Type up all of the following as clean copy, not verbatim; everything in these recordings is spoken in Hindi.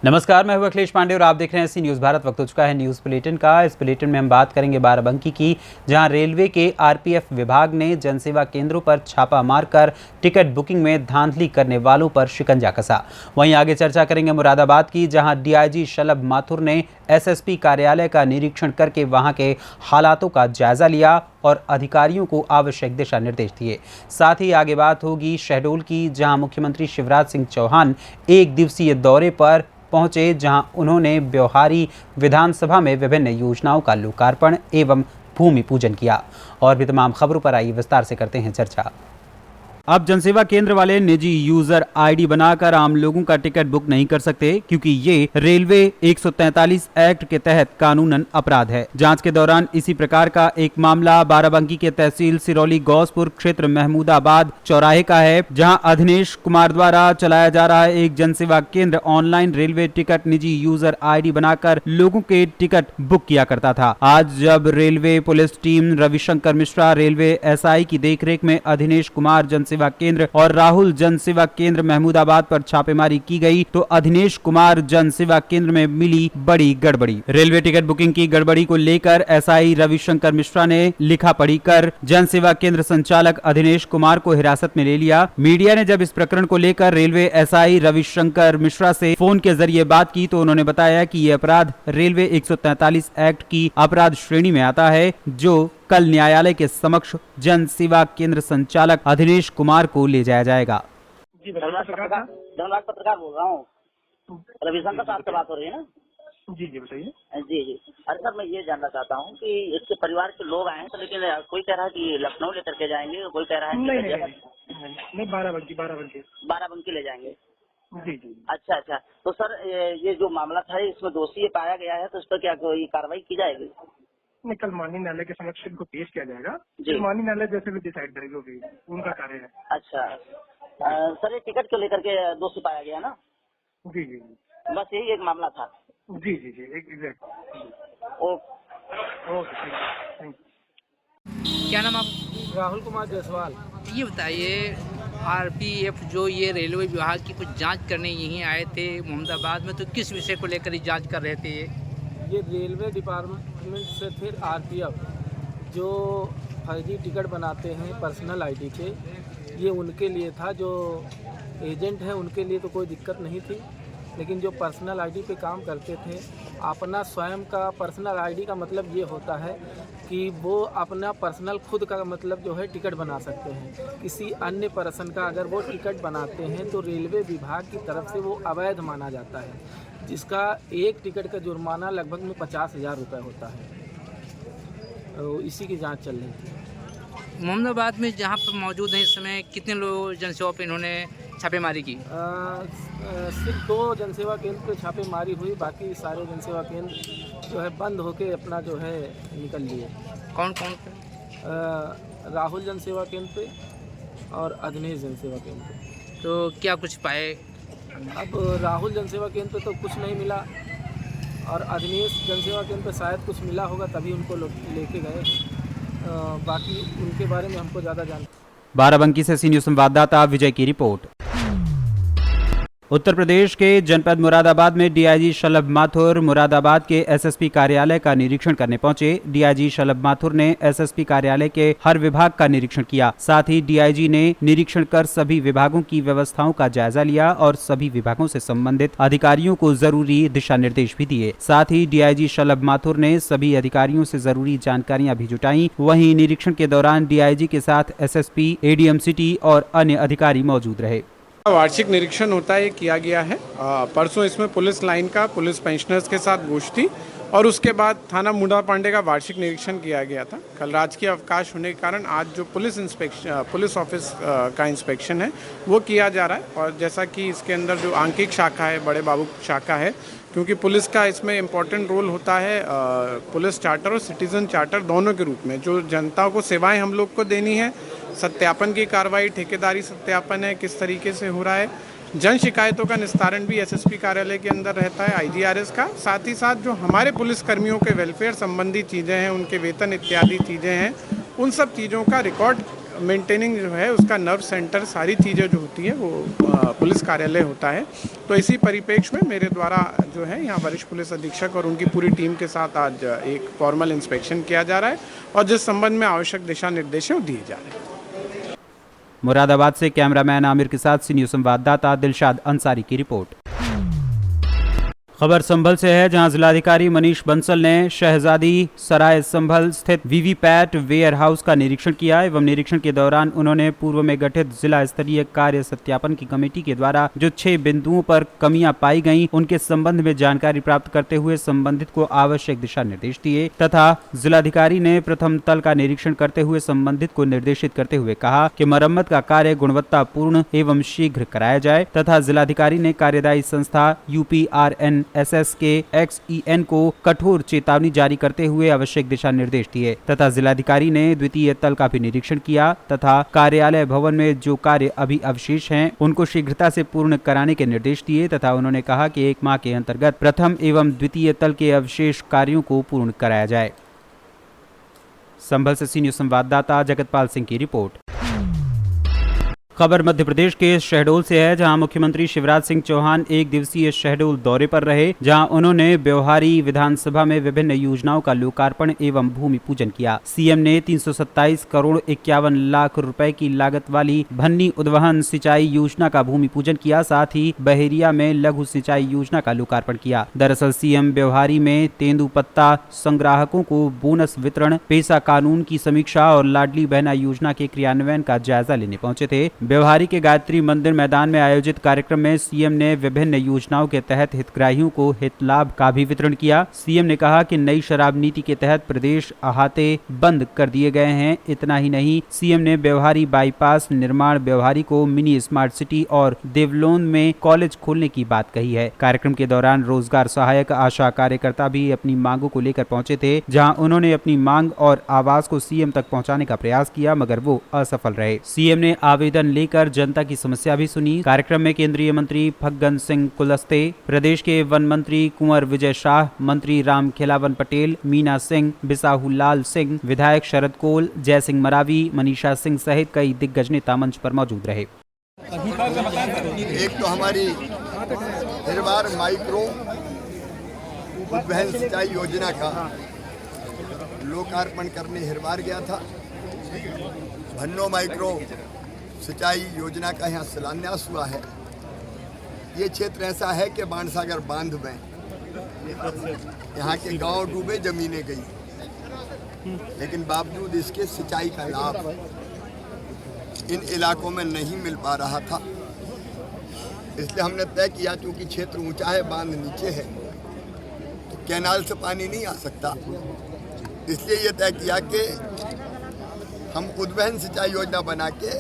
नमस्कार, मैं हूं अखिलेश पांडे और आप देख रहे हैं सी न्यूज़ भारत। वक्त हो चुका है न्यूज़ बुलेटिन का। इस बुलेटिन में हम बात करेंगे बाराबंकी की, जहां रेलवे के आरपीएफ विभाग ने जनसेवा केंद्रों पर छापा मारकर टिकट बुकिंग में धांधली करने वालों पर शिकंजा कसा। वहीं आगे चर्चा करेंगे मुरादाबाद की, जहां डीआईजी शलभ माथुर ने एसएसपी कार्यालय का निरीक्षण करके वहां के हालातों का जायजा लिया और अधिकारियों को आवश्यक दिशा निर्देश दिए। साथ ही आगे बात होगी शहडोल की, जहां मुख्यमंत्री शिवराज सिंह चौहान एक दिवसीय दौरे पर पहुंचे, जहां उन्होंने ब्योहारी विधानसभा में विभिन्न योजनाओं का लोकार्पण एवं भूमि पूजन किया। और भी तमाम खबरों पर आइए विस्तार से करते हैं चर्चा। अब जनसेवा केंद्र वाले निजी यूजर आईडी बनाकर आम लोगों का टिकट बुक नहीं कर सकते, क्योंकि ये रेलवे 143 एक्ट के तहत कानूनन अपराध है। जांच के दौरान इसी प्रकार का एक मामला बाराबंकी के तहसील सिरौली गौसपुर क्षेत्र महमूदाबाद चौराहे का है, जहां अधीनेश कुमार द्वारा चलाया जा रहा है एक जनसेवा केंद्र ऑनलाइन रेलवे टिकट निजी यूजर आईडी बनाकर लोगों के टिकट बुक किया करता था। आज जब railway police team Ravishankar Mishra railway SI की देखरेख में अधीनेश कुमार जनसेवा केंद्र और राहुल जनसेवा केंद्र महमूदाबाद पर छापेमारी की गई, तो अधीनेश कुमार जनसेवा केंद्र में मिली बड़ी गड़बड़ी। रेलवे टिकट बुकिंग की गड़बड़ी को लेकर एसआई रविशंकर मिश्रा ने लिखा पढ़ी कर जनसेवा केंद्र संचालक अधीनेश कुमार को हिरासत में ले लिया। मीडिया ने जब इस प्रकरण को लेकर रेलवे एसआई रविशंकर मिश्रा से फोन के जरिए बात की, तो उन्होंने बताया कि यह अपराध रेलवे 143 एक्ट की अपराध श्रेणी में आता है, जो कल न्यायालय के समक्ष जन सेवा केंद्र संचालक अधीनेश कुमार को ले जाया जाएगा। जी धन्यवाद, पत्रकार बोल रहा हूँ। रविशंकर साहब से बात हो रही है ना? जी बताइए। जी अरे सर, मैं ये जानना चाहता हूँ कि इसके परिवार के लोग आए हैं, तो लेकिन कोई कह रहा है कि लखनऊ लेकर के जाएंगे, कोई कह रहा है नहीं बाराबंकी ले जाएंगे। जी अच्छा। तो सर ये जो मामला था, इसमें दोषी पाया गया है, तो इस पर क्या कोई कार्रवाई की जाएगी? नहीं, कल माननीय न्यायालय के समक्ष इनको पेश किया जाएगा। माननीय न्यायालय जैसे भी डिसाइड करेगी, होगी उनका कार्य है। अच्छा सर, ये टिकट को लेकर के दोषी पाया गया ना? जी, बस यही एक मामला था। जी एग्जैक्ट। Okay, thank you. क्या नाम आप? राहुल कुमार जायसवाल। ये बताइए, आरपीएफ जो ये रेलवे विभाग की कुछ जांच करने यहीं आए थे मोहम्मदाबाद में, तो किस विषय को लेकर जांच कर रहे थे? ये रेलवे डिपार्टमेंट से फिर आरपीएफ जो फर्जी टिकट बनाते हैं पर्सनल आईडी पे, ये उनके लिए था। जो एजेंट है उनके लिए तो कोई दिक्कत नहीं थी, लेकिन जो पर्सनल आईडी पे काम करते थे, अपना स्वयं का पर्सनल आईडी का मतलब ये होता है कि वो अपना पर्सनल खुद का मतलब जो है टिकट बना सकते हैं। किसी अन्य पर्सन का अगर वो टिकट बनाते हैं तो रेलवे विभाग की तरफ से वो अवैध माना जाता है, जिसका एक टिकट का जुर्माना लगभग में 50,000 रुपये होता है। तो इसी की जांच चल रही थी। मोहम्मदाबाद में जहाँ पर मौजूद हैं इस समय कितने लोग जनसेवा पे इन्होंने छापेमारी की? सिर्फ 2 जनसेवा केंद्र पे छापेमारी हुई, बाकी सारे जनसेवा केंद्र जो है बंद होके अपना जो है निकल लिए। कौन? राहुल जनसेवा केंद्र पे और अधीनेश जनसेवा केंद्र पे। तो क्या कुछ पाए? अब राहुल जनसेवा केंद्र पे तो कुछ नहीं मिला, और अधीनेश जनसेवा केंद्र पे शायद कुछ मिला होगा, तभी उनको लेके गए। बाकी उनके बारे में हमको ज़्यादा जानकारी। बाराबंकी से सी न्यूज़ संवाददाता विजय की रिपोर्ट। उत्तर प्रदेश के जनपद मुरादाबाद में डीआईजी शलभ माथुर मुरादाबाद के एसएसपी कार्यालय का निरीक्षण करने पहुंचे। डीआईजी शलभ माथुर ने एसएसपी कार्यालय के हर विभाग का निरीक्षण किया। साथ ही डीआईजी ने निरीक्षण कर सभी विभागों की व्यवस्थाओं का जायजा लिया और सभी विभागों से संबंधित अधिकारियों को जरूरी दिशा निर्देश भी दिए। साथ ही डीआईजी शलभ माथुर ने सभी अधिकारियों से जरूरी जानकारियां भी जुटाई। वहीं निरीक्षण के दौरान डीआईजी के साथ एसएसपी, एडीएम सिटी और अन्य अधिकारी मौजूद रहे। वार्षिक निरीक्षण होता है, किया गया है। परसों इसमें पुलिस लाइन का पुलिस पेंशनर्स के साथ गोष्ठी और उसके बाद थाना मुंडा पांडे का वार्षिक निरीक्षण किया गया था। कल राजकीय अवकाश होने के कारण आज जो पुलिस ऑफिस का इंस्पेक्शन है वो किया जा रहा है। और जैसा कि इसके अंदर जो आंकिक शाखा है, बड़े बाबू शाखा है, क्योंकि पुलिस का इसमें इम्पोर्टेंट रोल होता है पुलिस चार्टर और सिटीज़न चार्टर दोनों के रूप में। जो जनता को सेवाएं हम लोग को देनी है, सत्यापन की कार्रवाई, ठेकेदारी सत्यापन है किस तरीके से हो रहा है, जन शिकायतों का निस्तारण भी एसएसपी कार्यालय के अंदर रहता है, आईजीआरएस का। साथ ही साथ जो हमारे पुलिस कर्मियों के वेलफेयर संबंधी चीज़ें हैं, उनके वेतन इत्यादि चीज़ें हैं, उन सब चीज़ों का रिकॉर्ड मेंटेनिंग जो है उसका नर्व सेंटर सारी चीज़ें जो होती हैं वो पुलिस कार्यालय होता है। तो इसी परिप्रेक्ष्य में मेरे द्वारा जो है यहाँ वरिष्ठ पुलिस अधीक्षक और उनकी पूरी टीम के साथ आज एक फॉर्मल इंस्पेक्शन किया जा रहा है और जिस संबंध में आवश्यक दिशा निर्देश हैं दिए जा रहे हैं। मुरादाबाद से कैमरामैन आमिर के साथ सी न्यूज़ संवाददाता दिलशाद अंसारी की रिपोर्ट। खबर संभल से है, जहां जिलाधिकारी मनीष बंसल ने शहजादी सराय संभल स्थित वीवीपैट वेयर हाउस का निरीक्षण किया एवं निरीक्षण के दौरान उन्होंने पूर्व में गठित जिला स्तरीय कार्य सत्यापन की कमेटी के द्वारा जो 6 बिंदुओं पर कमियां पाई गईं, उनके संबंध में जानकारी प्राप्त करते हुए संबंधित को आवश्यक दिशा निर्देश दिए तथा जिलाधिकारी ने प्रथम तल का निरीक्षण करते हुए संबंधित को निर्देशित करते हुए कहा कि मरम्मत का कार्य गुणवत्तापूर्ण एवं शीघ्र कराया जाए तथा जिलाधिकारी ने कार्यदायी संस्था UPRNSS के XEN को कठोर चेतावनी जारी करते हुए आवश्यक दिशा निर्देश दिए तथा जिलाधिकारी ने द्वितीय तल का भी निरीक्षण किया तथा कार्यालय भवन में जो कार्य अभी अवशेष हैं उनको शीघ्रता से पूर्ण कराने के निर्देश दिए तथा उन्होंने कहा कि 1 माह के अंतर्गत प्रथम एवं द्वितीय तल के अवशेष कार्यों को पूर्ण कराया जाए। संभल से सी न्यूज़ संवाददाता जगतपाल सिंह की रिपोर्ट। खबर मध्य प्रदेश के शहडोल से है, जहां मुख्यमंत्री शिवराज सिंह चौहान 1 दिवसीय शहडोल दौरे पर रहे, जहां उन्होंने ब्यौहारी विधानसभा में विभिन्न योजनाओं का लोकार्पण एवं भूमि पूजन किया। सीएम ने 327 करोड़ 51 लाख रुपए की लागत वाली भन्नी उद्वहन सिंचाई योजना का भूमि पूजन किया, साथ ही बहेरिया में लघु सिंचाई योजना का लोकार्पण किया। दरअसल सीएम ब्यौहारी में तेंदुपत्ता संग्राहकों को बोनस वितरण, पेशा कानून की समीक्षा और लाडली बहना योजना के क्रियान्वयन का जायजा लेने पहुंचे थे। ब्यौहारी के गायत्री मंदिर मैदान में आयोजित कार्यक्रम में सीएम ने विभिन्न योजनाओं के तहत हितग्राहियों को हित लाभ का भी वितरण किया। सीएम ने कहा कि नई शराब नीति के तहत प्रदेश अहाते बंद कर दिए गए हैं। इतना ही नहीं, सीएम ने ब्यौहारी बाईपास निर्माण, ब्यौहारी को मिनी स्मार्ट सिटी और देवलोन में कॉलेज खोलने की बात कही है। कार्यक्रम के दौरान रोजगार सहायक आशा कार्यकर्ता भी अपनी मांगों को लेकर पहुंचे थे, जहां उन्होंने अपनी मांग और आवाज को सीएम तक पहुंचाने का प्रयास किया, मगर वो असफल रहे। सीएम ने आवेदन लेकर जनता की समस्या भी सुनी। कार्यक्रम में केंद्रीय मंत्री फग्गन सिंह कुलस्ते, प्रदेश के वन मंत्री कुंवर विजय शाह, मंत्री राम खेलावन पटेल, मीना सिंह, बिसाहू लाल सिंह, विधायक शरद कोल, जय सिंह मरावी, मनीषा सिंह सहित कई दिग्गज नेता मंच पर मौजूद रहे। एक तो हमारी निर्वार माइक्रो उद्वहन सिंचाई योजना का लोकार्पण करने हिरवार गया था। भन्नो माइक्रो सिंचाई योजना का यहाँ शिलान्यास हुआ है। ये क्षेत्र ऐसा है कि बाणसागर बांध में यहाँ के गांव डूबे, जमीनें गई, लेकिन बावजूद इसके सिंचाई का लाभ इन इलाकों में नहीं मिल पा रहा था। इसलिए हमने तय किया, क्योंकि क्षेत्र ऊंचा है, बांध नीचे है, तो कैनाल से पानी नहीं आ सकता। इसलिए ये तय किया कि हम उद्वहन सिंचाई योजना बना के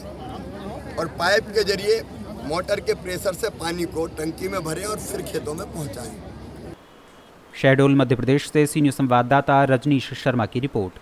और पाइप के जरिए मोटर के प्रेशर से पानी को टंकी में भरें और फिर खेतों में पहुंचाएं। शहडोल मध्य प्रदेश से सी न्यूज़ संवाददाता रजनीश शर्मा की रिपोर्ट।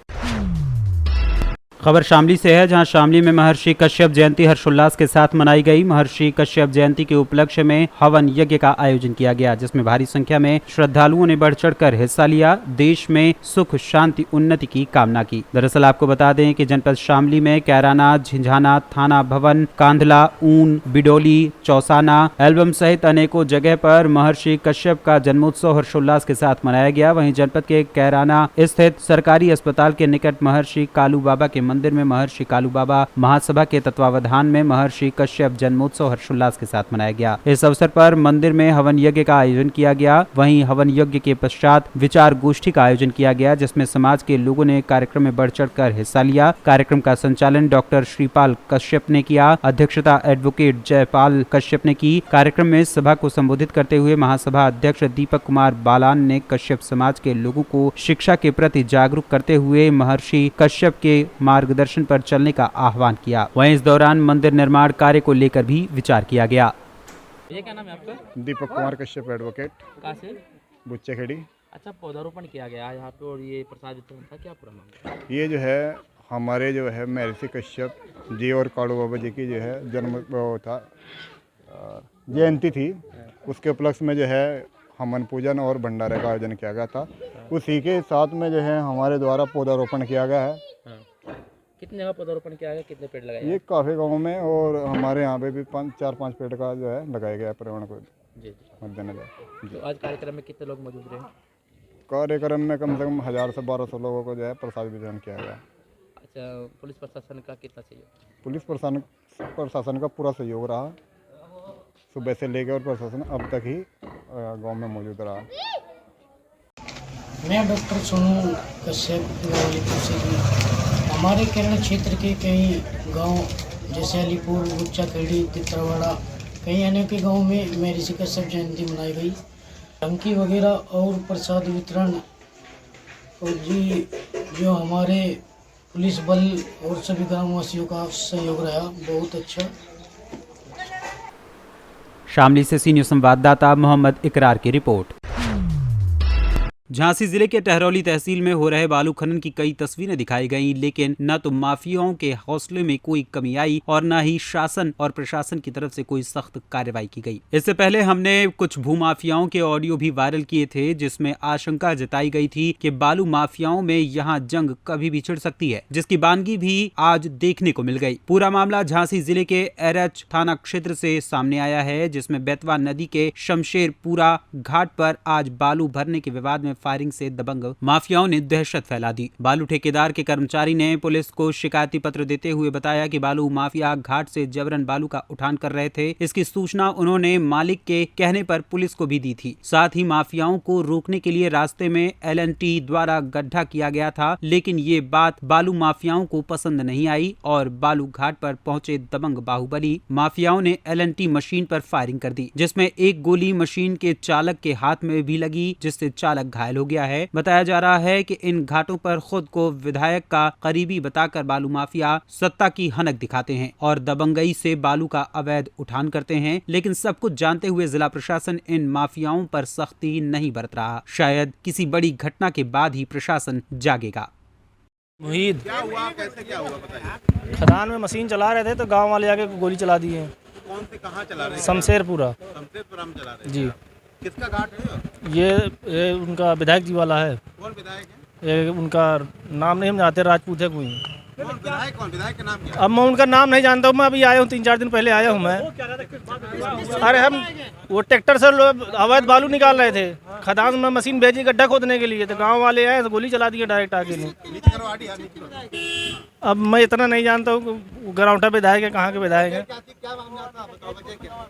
खबर शामली से है, जहां शामली में महर्षि कश्यप जयंती हर्षोल्लास के साथ मनाई गई। महर्षि कश्यप जयंती के उपलक्ष्य में हवन यज्ञ का आयोजन किया गया, जिसमें भारी संख्या में श्रद्धालुओं ने बढ़ चढ़कर हिस्सा लिया, देश में सुख शांति उन्नति की कामना की। दरअसल आपको बता दें कि जनपद शामली में कैराना, झिंझाना, थाना भवन, कांधला, ऊन, बिडोली, चौसाना, एल्बम सहित अनेकों जगह पर महर्षि कश्यप का जन्मोत्सव हर्षोल्लास के साथ मनाया गया। वहीं जनपद के कैराना स्थित सरकारी अस्पताल के निकट महर्षि कालू बाबा के मंदिर में महर्षि कालू बाबा महासभा के तत्वावधान में महर्षि कश्यप जन्मोत्सव हर्षोल्लास के साथ मनाया गया। इस अवसर पर मंदिर में हवन यज्ञ का आयोजन किया गया। वहीं हवन यज्ञ के पश्चात विचार गोष्ठी का आयोजन किया गया, जिसमें समाज के लोगों ने कार्यक्रम में बढ़ चढ़कर हिस्सा लिया। कार्यक्रम का संचालन डॉक्टर श्रीपाल कश्यप ने किया। अध्यक्षता एडवोकेट जयपाल कश्यप ने की। कार्यक्रम में सभा को संबोधित करते हुए महासभा अध्यक्ष दीपक कुमार बालान ने कश्यप समाज के लोगों को शिक्षा के प्रति जागरूक करते हुए महर्षि कश्यप के मार्गदर्शन पर चलने का आह्वान किया। वहीं इस दौरान मंदिर निर्माण कार्य को लेकर भी विचार किया गया। ये क्या नाम है आपका? दीपक कुमार कश्यप, एडवोकेट, कहाँ से? बुच्चे खेड़ी। अच्छा, पौधारोपण किया गया यहाँ पे और ये प्रसाद वितरण था, क्या पूरा मामला? ये जो है हमारे जो है महर्षि कश्यप जी और कालू बाबा जी की जो है जन्म वो था जयंती थी, उसके उपलक्ष्य में जो है हवन पूजन और भंडारे का आयोजन किया गया था। उसी के साथ में जो है हमारे द्वारा पौधारोपण किया गया है। कितने जगह पौधारोपण किया गया, कितने पेड़ लगाए? ये काफ़ी गाँव में और हमारे यहाँ पे भी 4-5 पेड़ का जो है लगाया गया है पर्यावरण को जी। मद्देनजर। तो आज कार्यक्रम में कितने लोग मौजूद रहे? कार्यक्रम में कम से कम 1000 से 1200 लोगों को जो है प्रसाद वितरण किया गया। अच्छा, पुलिस प्रशासन का कितना सहयोग? पुलिस प्रशासन का पूरा सहयोग रहा, सुबह से लेकर और प्रशासन अब तक ही गांव में मौजूद रहा। मैं डॉक्टर सोनू कश्यप हमारे केरल क्षेत्र के कई गांव जैसे अलीपुर, गुच्चा खेड़ी, तितरवाड़ा, कई अनेक गांव में मेरी ऋषि कश्यप जयंती मनाई गई। टंकी वगैरह और प्रसाद वितरण और जी जो हमारे पुलिस बल और सभी ग्रामवासियों का सहयोग रहा, बहुत अच्छा। शामली से सी न्यूज़ संवाददाता मोहम्मद इकरार की रिपोर्ट। झांसी जिले के टहरौली तहसील में हो रहे बालू खनन की कई तस्वीरें दिखाई गईं, लेकिन न तो माफियाओं के हौसले में कोई कमी आई और न ही शासन और प्रशासन की तरफ से कोई सख्त कार्रवाई की गई। इससे पहले हमने कुछ भूमाफियाओं के ऑडियो भी वायरल किए थे, जिसमें आशंका जताई गई थी कि बालू माफियाओं में यहां जंग कभी भी छिड़ सकती है, जिसकी बानगी भी आज देखने को मिल गई। पूरा मामला झांसी जिले के एरच थाना क्षेत्र से सामने आया है, जिसमें बेतवा नदी के शमशेरपुरा घाट पर आज बालू भरने के विवाद में फायरिंग से दबंग माफियाओं ने दहशत फैला दी। बालू ठेकेदार के कर्मचारी ने पुलिस को शिकायती पत्र देते हुए बताया कि बालू माफिया घाट से जबरन बालू का उठान कर रहे थे। इसकी सूचना उन्होंने मालिक के कहने पर पुलिस को भी दी थी। साथ ही माफियाओं को रोकने के लिए रास्ते में LNT द्वारा गड्ढा किया गया था, लेकिन ये बात बालू माफियाओं को पसंद नहीं आई और बालू घाट पर पहुंचे दबंग बाहुबली माफियाओं ने LNT मशीन पर फायरिंग कर दी, जिसमें एक गोली मशीन के चालक के हाथ में भी लगी, जिससे चालक घायल हो गया है। बताया जा रहा है कि इन घाटों पर खुद को विधायक का करीबी बताकर बालू माफिया सत्ता की हनक दिखाते हैं और दबंगई से बालू का अवैध उठान करते हैं, लेकिन सब कुछ जानते हुए जिला प्रशासन इन माफियाओं पर सख्ती नहीं बरत रहा। शायद किसी बड़ी घटना के बाद ही प्रशासन जागेगा। मुहीद क्या हुआ, कैसे क्या हुआ बताइए? खदान में मशीन चला रहे थे तो गांव वाले आके गोली चला दी है। कौन से, कहाँ चला रहे हैं? शमशेरपुरा में चला रहे हैं जी। किसका घाट है? ये उनका विधायक जी वाला है। कौन विधायक है? ये उनका नाम नहीं हम जानते, राजपूत है कोई। कौन विधायक का नाम क्या? अब मैं उनका नाम नहीं जानता हूँ, मैं अभी आया हूँ, 3-4 दिन पहले आया हूँ मैं। अरे हम वो ट्रैक्टर से अवैध बालू निकाल रहे थे, खदान में मशीन भेजी गड्ढा खोदने के लिए, तो गांव वाले आए तो गोली चला दी डायरेक्ट आके नहीं। अब मैं इतना नहीं जानता हूँ ग्राउंडा विधायक है, कहाँ के विधायक है।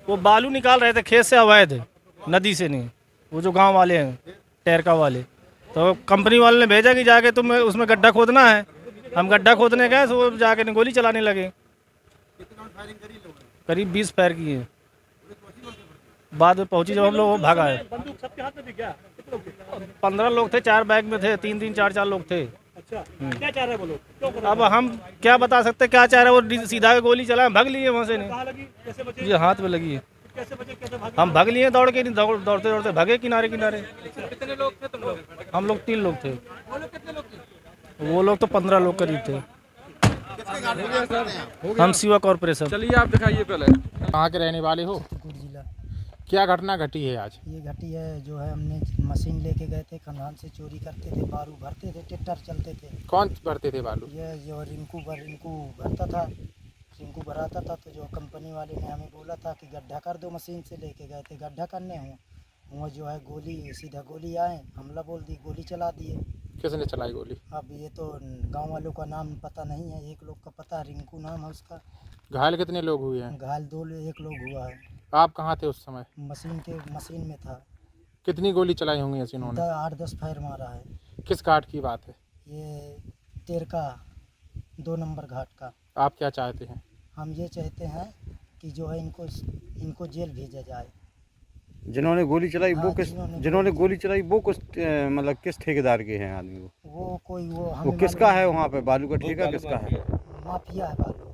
वो बालू निकाल रहे थे खेत से अवैध, नदी से नहीं, वो जो गांव वाले हैं टेरका वाले, तो कंपनी वाले ने भेजा कि जाके तुम उसमें गड्ढा खोदना है। हम गड्ढा खोदने गए तो वो जाके गोली चलाने लगे। करीब 20 फायर किए। बाद में पहुंची जब हम लोग भागा है। 15 लोग थे, 4 बैग में थे, 3-3, 4-4 लोग थे। क्या चाह रहे वो लोग? अब हम क्या बता सकते क्या चाह रहे, वो सीधा गोली चला, भाग लिए वहाँ से नहीं। ये हाथ में लगी है। हम भाग लिए दौड़ के, नहीं दौड़ते दौड़ते भागे किनारे किनारे। कितने लोग थे तुम लोग? हम लोग 3 लोग थे। वो लोग कितने लोग थे? वो लोग तो 15 लोग करीब थे। हम शिवा कॉर्पोरेशन। चलिए आप दिखाइए पहले। कहाँ के रहने वाले हो? जिला। क्या घटना घटी है आज? ये घटी है जो है, हमने मशीन लेके गए थे, खदान से चोरी करते थे, बालू भरते थे, ट्रैक्टर चलते थे। कौन भरते थे बालू? ये जो रिंकू भरता था, रिंकू भराता था। तो जो कंपनी वाले ने हमें बोला था कि गड्ढा कर दो, मशीन से लेके गए थे गड्ढा करने हूँ, वो जो है गोली सीधा गोली आए, हमला बोल दी, गोली चला दिए। किसने चलाई गोली? अब ये तो गांव वालों का नाम पता नहीं है, एक लोग का पता है, रिंकू नाम है उसका। घायल कितने लोग हुए हैं? घायल 1 लोग हुआ है। आप कहाँ थे उस समय? मशीन में था। कितनी गोली चलाई होंगी ऐसी उन्होंने? 8-10 फायर मारा है। किस घाट की बात है? ये तेरका 2 नंबर घाट का। आप क्या चाहते हैं? हम ये चाहते हैं कि जो है इनको जेल भेजा जाए। जिन्होंने गोली चलाई वो किस, जिन्होंने गोली चलाई वो कुछ मतलब किस ठेकेदार के हैं आदमी? वो किसका है वहाँ पे? बालू का ठेका किसका है? माफिया है बालू।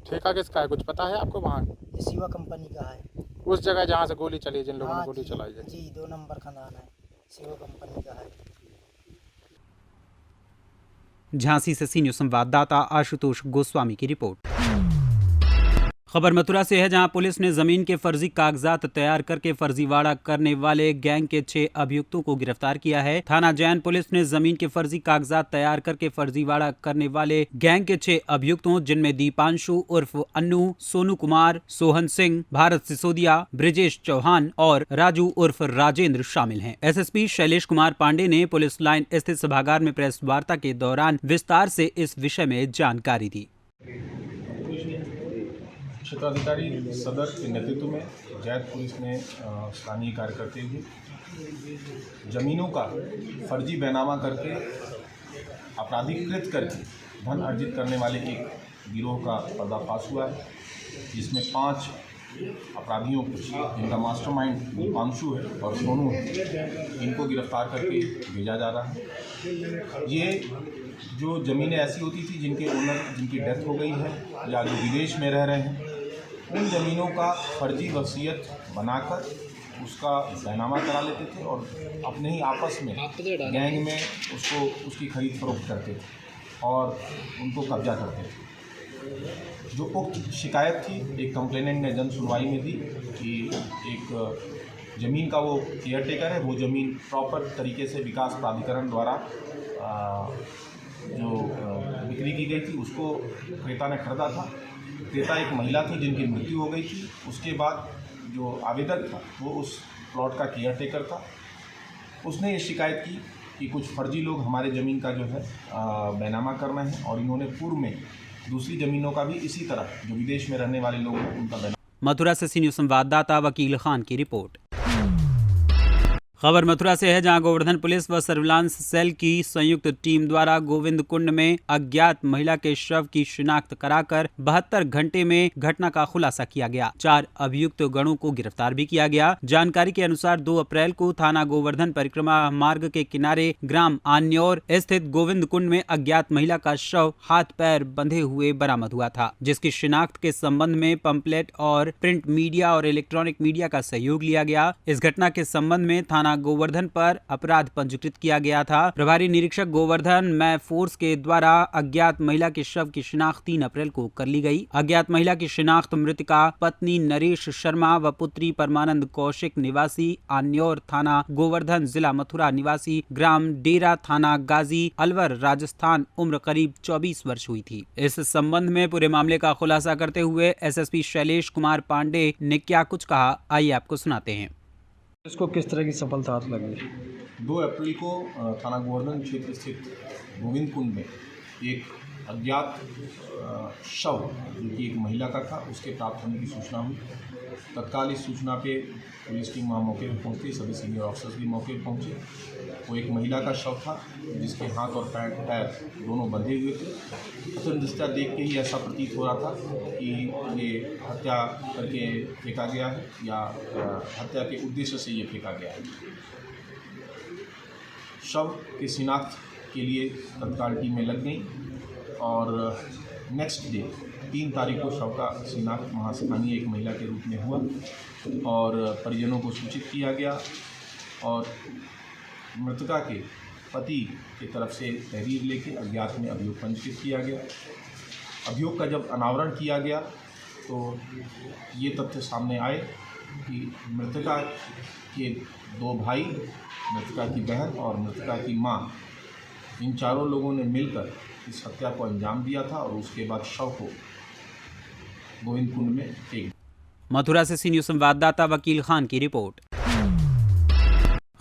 ठेका किसका है कुछ पता है आपको? वहाँ ये शिवा कंपनी का है। उस जगह जहाँ से गोली चली, जिन लोगों ने गोली चलाई है? जी 2 नंबर खदान है, शिवा कंपनी का है। झांसी से सी न्यूज़ संवाददाता आशुतोष गोस्वामी की रिपोर्ट। खबर मथुरा से है, जहां पुलिस ने जमीन के फर्जी कागजात तैयार करके फर्जीवाड़ा करने वाले गैंग के 6 अभियुक्तों को गिरफ्तार किया है। थाना जैन पुलिस ने जमीन के फर्जी कागजात तैयार करके फर्जीवाड़ा करने वाले गैंग के 6 अभियुक्तों, जिनमें दीपांशु उर्फ अन्नू, सोनू कुमार, सोहन सिंह, भारत सिसोदिया, ब्रिजेश चौहान और राजू उर्फ राजेंद्र शामिल हैं। एसएसपी शैलेश कुमार पांडे ने पुलिस लाइन स्थित सभागार में प्रेस वार्ता के दौरान विस्तार से इस विषय में जानकारी दी। क्षेत्राधिकारी सदर के नेतृत्व में जैत पुलिस ने स्थानीय कार्यकर्ता भी जमीनों का फर्जी बैनामा करके आपराधिकृत करके धन अर्जित करने वाले एक गिरोह का पर्दाफाश हुआ है, जिसमें 5 अपराधियों को, जिनका मास्टरमाइंड दीपांशु है और सोनू है, इनको गिरफ्तार करके भेजा जा रहा है। ये जो ज़मीनें ऐसी होती थी जिनके ओनर जिनकी डेथ हो गई है या जो विदेश में रह रहे हैं, उन ज़मीनों का फर्जी वसीयत बनाकर उसका बैनामा करा लेते थे और अपने ही आपस में गैंग में उसकी खरीद फरोख्त करते थे और उनको कब्जा करते थे। जो उक्त शिकायत थी, एक कंप्लेनेंट ने जन सुनवाई में दी कि एक ज़मीन का वो केयर टेकर है, वो ज़मीन प्रॉपर तरीके से विकास प्राधिकरण द्वारा जो बिक्री की गई थी उसको क्रेता ने खरीदा था। क्रेता एक महिला थी जिनकी मृत्यु हो गई थी। उसके बाद जो आवेदक था वो उस प्लॉट का केयर टेकर था। उसने ये शिकायत की कि कुछ फर्जी लोग हमारे ज़मीन का जो है बैनामा कर रहे हैं और इन्होंने पूर्व में दूसरी ज़मीनों का भी इसी तरह जो विदेश में रहने वाले लोग हैं उनका बैनामा। मथुरा से सी न्यूज़ संवाददाता वकील खान की रिपोर्ट। खबर मथुरा से है, जहां गोवर्धन पुलिस व सर्विलांस सेल की संयुक्त टीम द्वारा गोविंद कुंड में अज्ञात महिला के शव की शिनाख्त कराकर 72 घंटे में घटना का खुलासा किया गया। 4 अभियुक्त गणों को गिरफ्तार भी किया गया। जानकारी के अनुसार 2 अप्रैल को थाना गोवर्धन परिक्रमा मार्ग के किनारे ग्राम आन्योर स्थित गोविंद कुंड में अज्ञात महिला का शव हाथ पैर बंधे हुए बरामद हुआ था, जिसकी शिनाख्त के संबंध में पंपलेट और प्रिंट मीडिया और इलेक्ट्रॉनिक मीडिया का सहयोग लिया गया। इस घटना के संबंध में थाना गोवर्धन पर अपराध पंजीकृत किया गया था। प्रभारी निरीक्षक गोवर्धन मैं फोर्स के द्वारा अज्ञात महिला के शव की शिनाख्त 3 अप्रैल को कर ली गई। अज्ञात महिला की शिनाख्त मृतका पत्नी नरेश शर्मा व पुत्री परमानंद कौशिक निवासी आन्योर थाना गोवर्धन, जिला मथुरा निवासी ग्राम डेरा थाना गाजी अलवर राजस्थान, उम्र करीब 24 वर्ष हुई थी। इस संबंध में पूरे मामले का खुलासा करते हुए एसएसपी शैलेश कुमार पांडे ने क्या कुछ कहा, आइए आपको सुनाते हैं। इसको किस तरह की सफलता हाथ लगी? 2 अप्रैल को थाना गोवर्धन क्षेत्र स्थित गोविंद कुंड में एक अज्ञात शव जो कि एक महिला का था उसके प्राप्त होने की सूचना हुई। तत्काल इस सूचना पे पुलिस टीम वहाँ मौके पर पहुँची, सभी सीनियर ऑफिसर्स भी मौके पर पहुँचे। वो एक महिला का शव था जिसके हाथ और पैर दोनों बंधे हुए थे। प्रथम दृष्टया देख के ही ऐसा प्रतीत हो रहा था कि ये हत्या करके फेंका गया है या हत्या के उद्देश्य से ये फेंका गया है। शव के शिनाख्त के लिए तत्काल टीमें लग गई और नेक्स्ट डे 3 तारीख को शव का शिनाख्त वहाँ स्थानीय एक महिला के रूप में हुआ और परिजनों को सूचित किया गया और मृतका के पति की तरफ से तहरीर लेके अज्ञात में अभियोग पंजीकृत किया गया। अभियोग का जब अनावरण किया गया तो ये तथ्य सामने आए कि मृतका के 2 भाई, मृतका की बहन और मृतका की माँ, इन चारों लोगों ने मिलकर इस हत्या को अंजाम दिया था और उसके बाद शव को गोविंद कुंड में फेंक। मथुरा से सी न्यूज़ संवाददाता वकील खान की रिपोर्ट।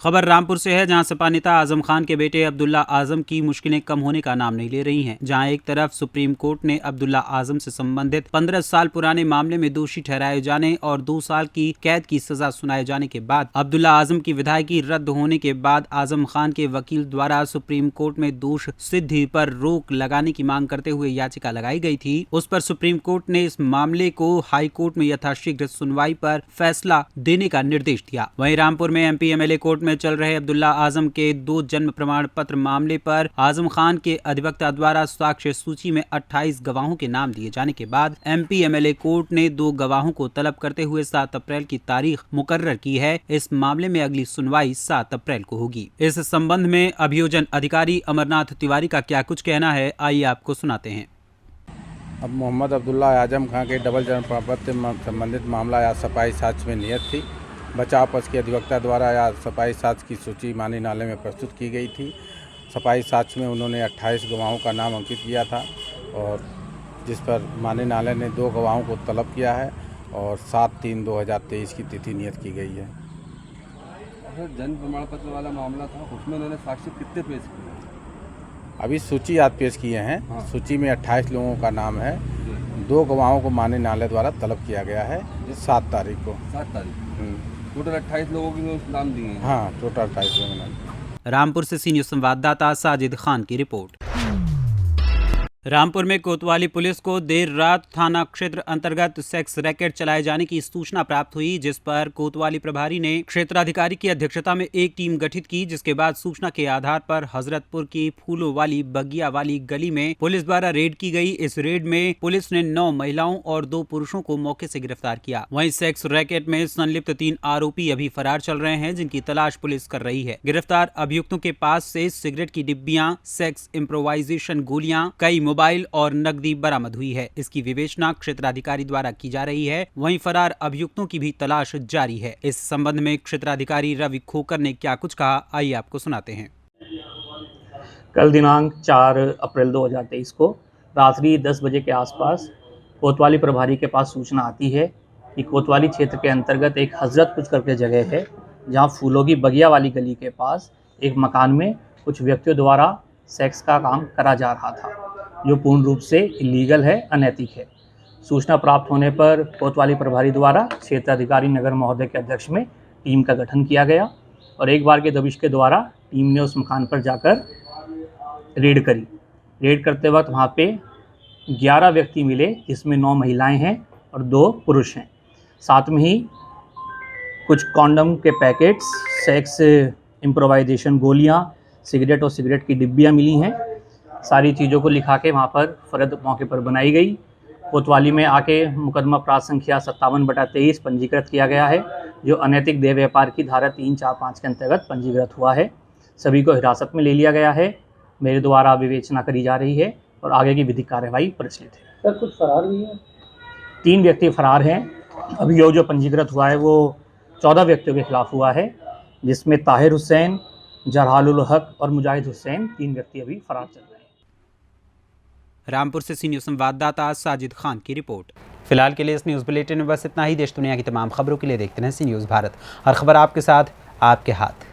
खबर रामपुर से है, जहां सपा नेता आजम खान के बेटे अब्दुल्ला आजम की मुश्किलें कम होने का नाम नहीं ले रही हैं। जहां एक तरफ सुप्रीम कोर्ट ने अब्दुल्ला आजम से संबंधित 15 साल पुराने मामले में दोषी ठहराए जाने और 2 साल की कैद की सजा सुनाए जाने के बाद अब्दुल्ला आजम की विधायकी रद्द होने के बाद आजम खान के वकील द्वारा सुप्रीम कोर्ट में दोष सिद्धि पर रोक लगाने की मांग करते हुए याचिका लगाई गई थी। उस पर सुप्रीम कोर्ट ने इस मामले को हाई कोर्ट में यथाशीघ्र सुनवाई पर फैसला देने का निर्देश दिया। वहीं रामपुर में MP MLA कोर्ट में चल रहे अब्दुल्ला आजम के 2 जन्म प्रमाण पत्र मामले पर आजम खान के अधिवक्ता द्वारा साक्ष्य सूची में 28 गवाहों के नाम दिए जाने के बाद MP MLA कोर्ट ने 2 गवाहों को तलब करते हुए 7 अप्रैल की तारीख मुकर्रर की है। इस मामले में अगली सुनवाई 7 अप्रैल को होगी। इस संबंध में अभियोजन अधिकारी अमरनाथ तिवारी का क्या कुछ कहना है, आइए आपको सुनाते हैं। अब मोहम्मद अब्दुल्ला आजम खां के डबल जन्म प्रपत्र संबंधित मामला या सफाई साक्ष्य में नियत थी। बचाव पक्ष के अधिवक्ता द्वारा या सफाई साक्ष्य की सूची मानी नाले में प्रस्तुत की गई थी। सफाई साक्ष्य में उन्होंने 28 गवाहों का नाम अंकित किया था और जिस पर मानी नाले ने 2 गवाहों को तलब किया है और 7/3/2023 की तिथि नियत की गई है। जन्म प्रमाण पत्र वाला मामला था, उसमें उन्होंने साक्ष्य कितने पेश किए? अभी सूची आज पेश किए हैं। हाँ। सूची में 28 लोगों का नाम है। 2 गवाहों को मानी नाले द्वारा तलब किया गया है 7 तारीख को। 7 तारीख टोटल 28 लोगों के नाम दिए हैं। हाँ, टोटल 28 लोगों के नाम। रामपुर से सी न्यूज़ संवाददाता साजिद खान की रिपोर्ट। रामपुर में कोतवाली पुलिस को देर रात थाना क्षेत्र अंतर्गत सेक्स रैकेट चलाए जाने की सूचना प्राप्त हुई, जिस पर कोतवाली प्रभारी ने क्षेत्राधिकारी की अध्यक्षता में एक टीम गठित की, जिसके बाद सूचना के आधार पर हजरतपुर की फूलों वाली बगिया वाली गली में पुलिस द्वारा रेड की गई। इस रेड में पुलिस ने 9 महिलाओं और 2 पुरुषों को मौके से गिरफ्तार किया। वहीं सेक्स रैकेट में संलिप्त 3 आरोपी अभी फरार चल रहे हैं, जिनकी तलाश पुलिस कर रही है। गिरफ्तार अभियुक्तों के पास से सिगरेट की डिब्बियां, सेक्स इम्प्रोवाइजेशन गोलियां, कई मोबाइल और नकदी बरामद हुई है। इसकी विवेचना क्षेत्राधिकारी द्वारा की जा रही है। वहीं फरार अभियुक्तों की भी तलाश जारी है। इस संबंध में क्षेत्राधिकारी रवि खोकर ने क्या कुछ कहा, आइए आपको सुनाते हैं। कल दिनांक 4 अप्रैल 2023 को रात्रि 10 बजे के आसपास कोतवाली प्रभारी के पास सूचना आती है कि कोतवाली क्षेत्र के अंतर्गत एक हजरतपुर करके जगह है, जहां फूलों की बगिया वाली गली के पास एक मकान में कुछ व्यक्तियों द्वारा सेक्स का काम करा जा रहा था, जो पूर्ण रूप से इलीगल है, अनैतिक है। सूचना प्राप्त होने पर कोतवाली प्रभारी द्वारा क्षेत्राधिकारी नगर महोदय के अध्यक्ष में टीम का गठन किया गया और एक बार के दबिश के द्वारा टीम ने उस मकान पर जाकर रेड करी। रेड करते वक्त वहाँ पे 11 व्यक्ति मिले, जिसमें 9 महिलाएं हैं और 2 पुरुष हैं। साथ में ही कुछ कॉन्डम के पैकेट्स, सेक्स इम्प्रोवाइजेशन गोलियाँ, सिगरेट और सिगरेट की डिब्बियाँ मिली हैं। सारी चीज़ों को लिखा के वहाँ पर फर्द मौके पर बनाई गई। कोतवाली में आके मुकदमा प्राप्त संख्या 57/23 पंजीकृत किया गया है, जो अनैतिक देह व्यापार की धारा 3, 4, 5 के अंतर्गत पंजीकृत हुआ है। सभी को हिरासत में ले लिया गया है। मेरे द्वारा विवेचना करी जा रही है और आगे की विधिक कार्यवाही प्रचलित है। सर, कुछ फरार भी है? 3 व्यक्ति फरार हैं। अभियोग जो पंजीकृत हुआ है वो 14 व्यक्तियों के खिलाफ हुआ है, जिसमें ताहिर हुसैन, जरहालुल हक और मुजाहिद हुसैन 3 व्यक्ति अभी फरार चल रहे हैं। रामपुर से सी न्यूज़ संवाददाता साजिद खान की रिपोर्ट। फिलहाल के लिए इस न्यूज़ बुलेटिन में बस इतना ही। देश दुनिया की तमाम खबरों के लिए देखते रहें सी न्यूज़ भारत। हर खबर आपके साथ, आपके हाथ।